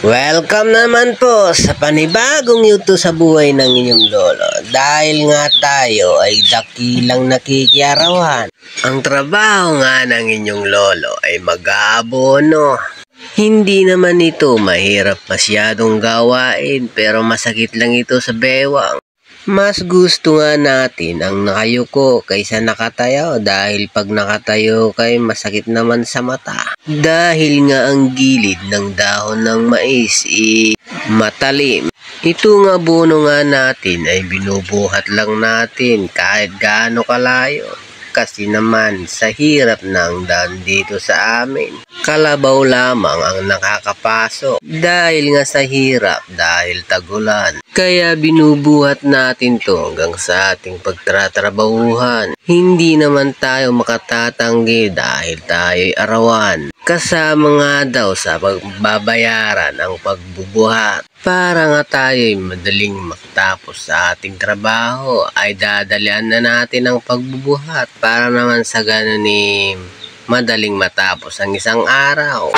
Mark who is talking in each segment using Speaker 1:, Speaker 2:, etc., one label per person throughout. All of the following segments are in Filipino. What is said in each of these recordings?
Speaker 1: Welcome naman po sa panibagong yuto sa buhay ng inyong lolo. Dahil nga tayo ay dakilang nakikiarawan. Ang trabaho nga ng inyong lolo ay mag-aabono. Hindi naman ito mahirap masyadong gawain pero masakit lang ito sa bewang. Mas gusto nga natin ang nakayuko kaysa nakatayo dahil pag nakatayo kay masakit naman sa mata. Dahil nga ang gilid ng dahon ng mais matalim. Ito nga bono nga natin ay binubuhat lang natin kahit gaano kalayo. Kasi naman sa hirap ng daan dito sa amin, kalabaw lamang ang nakakapasok dahil nga sa hirap dahil tagulan. Kaya binubuhat natin to hanggang sa ating pagtratrabahuhan. Hindi naman tayo makatatanggi dahil tayo'y arawan. Kasama nga daw sa pagbabayaran ang pagbubuhat. Para nga tayo'y madaling makatapos sa ating trabaho ay dadalian na natin ang pagbubuhat para naman sa ganun madaling matapos ang isang araw.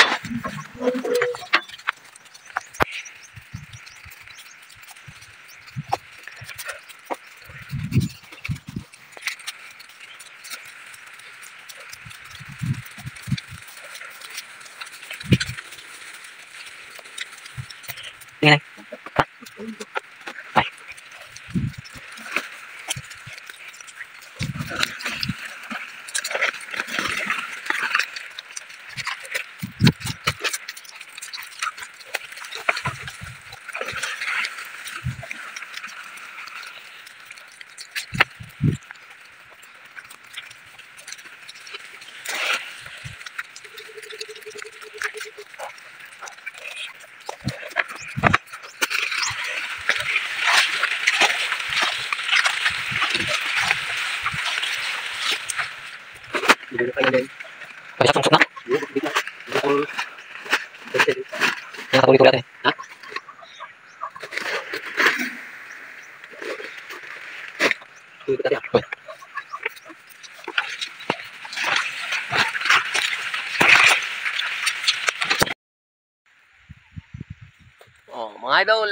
Speaker 1: Oh, mga idol,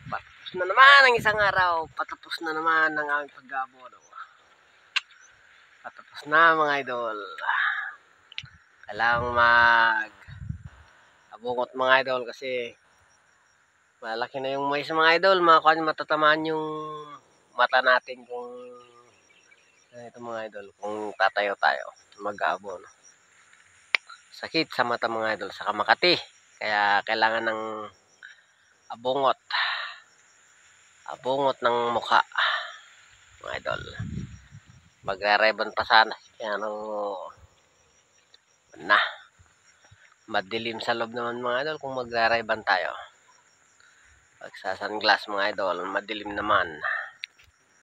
Speaker 1: patapos na naman ang isang araw, patapos na naman ang aming pag-abono. Patapos na mga idol. Kailangang mag-abungot mga idol kasi malaki na yung mais mga idol. Matatamaan yung mata natin kung ito mga idol, kung tatayo tayo mag-aabono. Sakit sa mata mga idol, saka makati. Kaya kailangan ng abungot ng mukha mga idol. Mag-rebon pa sana kaya na madilim sa loob naman mga idol kung mag-rebon tayo. Pag sa sunglass mga idol madilim naman.